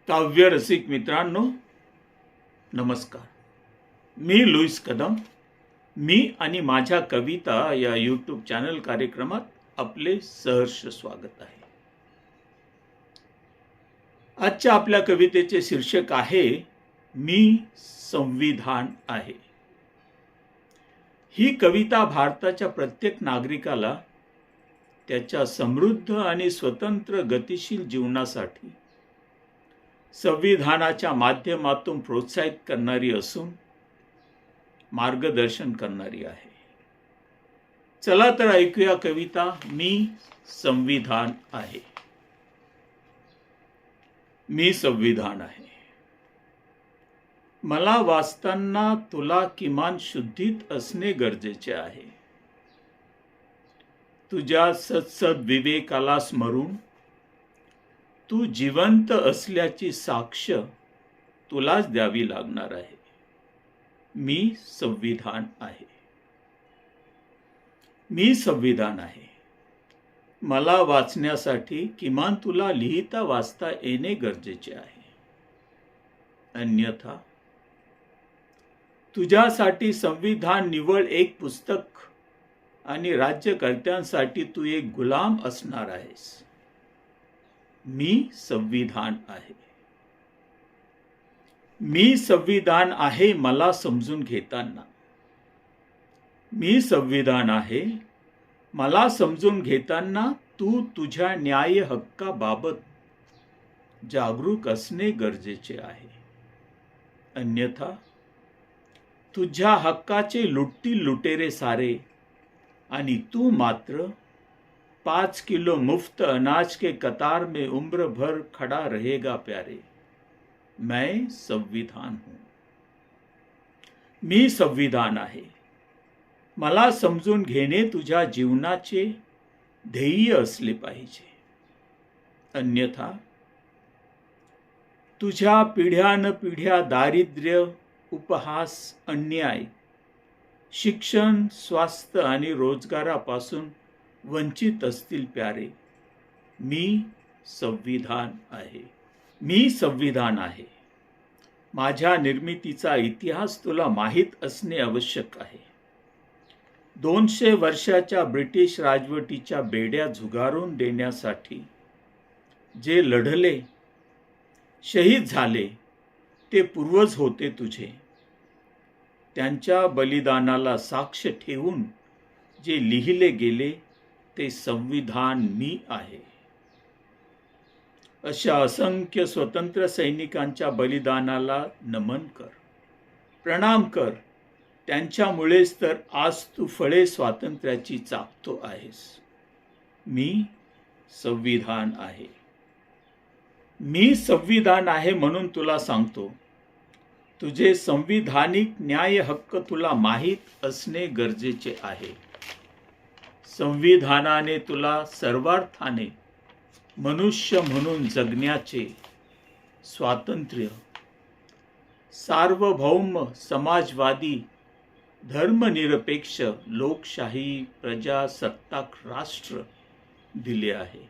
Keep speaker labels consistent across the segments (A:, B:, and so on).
A: काव्य रसिक मित्रांनो, नमस्कार. मी लुईस कदम. मी आणि माझ्या कविता या यूट्यूब चॅनल कार्यक्रमात आपले सहर्ष स्वागत आहे. आजच्या आपल्या कवितेचे शीर्षक आहे मी संविधान आहे. ही कविता भारताच्या प्रत्येक नागरिकाला त्याच्या समृद्ध आणि स्वतंत्र गतिशील जीवनासाठी संविधानाच्या माध्यमातून प्रोत्साहित करणारी असून मार्गदर्शन करणारी आहे. चला तर ऐकूया कविता मी संविधान आहे. मी संविधान आहे. मला वाचताना तुला किमान शुद्धीत असणे गरजेचे आहे. तुझ्या सत्सद विवेकाला स्मरून तू जिवंत असल्याची साक्ष तुलाच द्यावी लागणार आहे. मी संविधान आहे. मी संविधान आहे. मला वाचण्यासाठी किमान तुला लिहिता वाचता येणे गरजेचे आहे. अन्यथा तुझ्यासाठी संविधान निव्वळ एक पुस्तक आणि राज्यकर्त्यांसाठी तू एक गुलाम असणार आहेस. मी संविधान आहे. मी संविधान आहे मला समजून घेताना. मी संविधान आहे मला समजून घेताना तू तुझ्या न्याय हक्काबाबत जागरूक असणे गरजेचे आहे. अन्यथा तुझ्या हक्काचे लुटतील लुटेरे सारे आणि तू मात्र 5 किलो मुफ्त अनाज के कतार में उम्र भर खड़ा रहेगा प्यारे. मैं संविधान हूं. मी संविधान आहे. मला समजून घेणे तुझ्या जीवनाचे ध्येय असले पाहिजे. अन्यथा तुझ्या पिढ्यानपिढ्या दारिद्र्य, उपहास, अन्याय, शिक्षण, स्वास्थ्य आणि रोजगारापासून वंचित असतील प्यारे. मी संविधान आहे. मी संविधान आहे. माझ्या निर्मितीचा इतिहास तुला माहीत असणे आवश्यक आहे. 200 वर्षाच्या ब्रिटिश राजवटीच्या बेड्या झुगारून देण्यासाठी जे लढले, शहीद झाले ते पूर्वज होते तुझे. त्यांच्या बलिदानाला साक्ष ठेवून जे लिहिले गेले ते संविधान मी आहे. अशा असंख्य स्वतंत्र सैनिकांच्या बलिदानाला नमन कर, प्रणाम कर. त्यांच्यामुळेच तर आज तू फळे स्वातंत्र्याची चाखतो आहेस. मी संविधान आहे. मी संविधान आहे म्हणून तुला सांगतो, तुझे संविधानिक न्याय हक्क तुला माहीत असणे गरजेचे आहे. संविधानाने तुला सर्वार्थाने मनुष्य म्हणून जगण्याचे स्वातंत्र्य, सार्वभौम समाजवादी धर्मनिरपेक्ष लोकशाही प्रजासत्ताक राष्ट्र दिले आहे.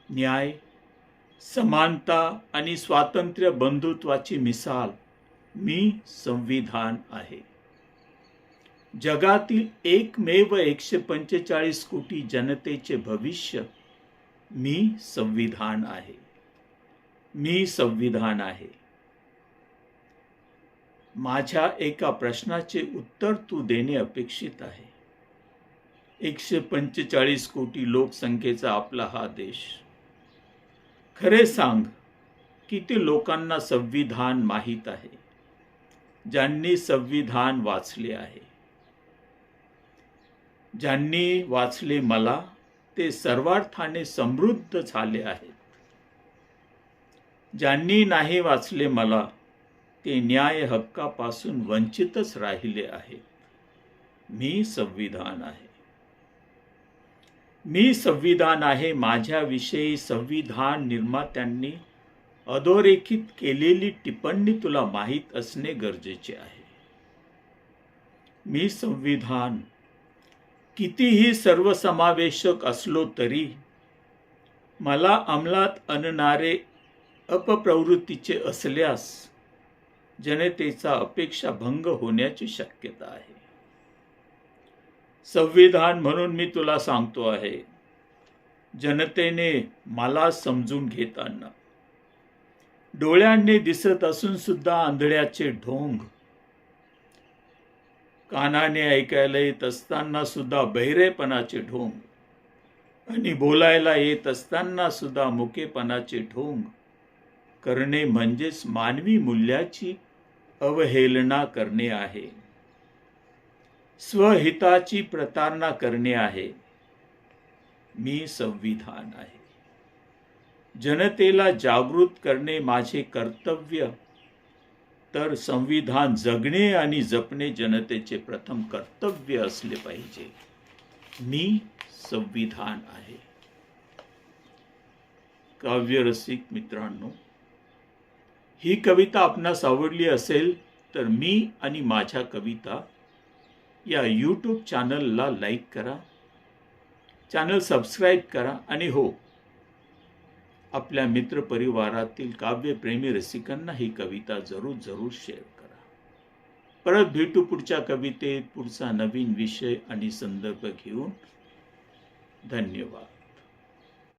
A: न्याय, समानता आणि स्वातंत्र्य बंधुत्वाची मिसाल मी संविधान आहे. जगातील एकमेव 145 कोटी जनतेचे भविष्य मी संविधान आहे. मी संविधान आहे. माझ्या एका प्रश्नाचे उत्तर तू देणे अपेक्षित आहे. 145 कोटी लोकसंख्येचा आपला हा देश. खरे सांग, किती लोकांना संविधान माहीत आहे, ज्यांनी संविधान वाचले आहे? ज्यांनी वाचले मला ते सर्वार्थाने समृद्ध झाले आहेत. ज्यांनी नाही वाचले मला ते न्याय हक्कापासून वंचितच राहिले आहेत. मी संविधान आहे. मी संविधान आहे. माझ्याविषयी संविधान निर्मात्यांनी अधोरेखित केलेली टिप्पणी तुला माहीत असणे गरजेचे आहे. मी संविधान कितीही सर्वसमावेशक असलो तरी मला अंमलात आणणारे अपप्रवृत्तीचे असल्यास जनतेचा अपेक्षा भंग होण्याची शक्यता आहे. संविधान म्हणून मी तुला सांगतो आहे, जनतेने मला समजून घेताना डोळ्यांनी दिसत असून सुद्धा आंधळ्याचे ढोंग, कानाने ऐकायला येत असताना सुद्धा बहिरेपणाचे ढोंग आणि बोलायला येत असताना सुद्धा मुकेपणाचे ढोंग करणे म्हणजेच मानवी मूल्याची अवहेलना करणे आहे, स्वहिताची प्रतारणा करणे आहे. मी संविधान आहे. जनतेला जागृत करणे माझे कर्तव्य, तर संविधान जगणे आणि जपणे जनतेचे प्रथम कर्तव्य असले पाहिजे. मी संविधान आहे. काव्यरसिक मित्रांनो, ही कविता आपणास आवडली असेल तर मी आणि माझ्या कविता या यूट्यूब चॅनलला लाईक करा, चॅनल सबस्क्राईब करा आणि हो, आपल्या मित्रपरिवारातील काव्यप्रेमी रसिकांना ही कविता जरूर शेअर करा. परत भेटू पुढच्या कवितेत पुढचा नवीन विषय आणि संदर्भ घेऊन. धन्यवाद.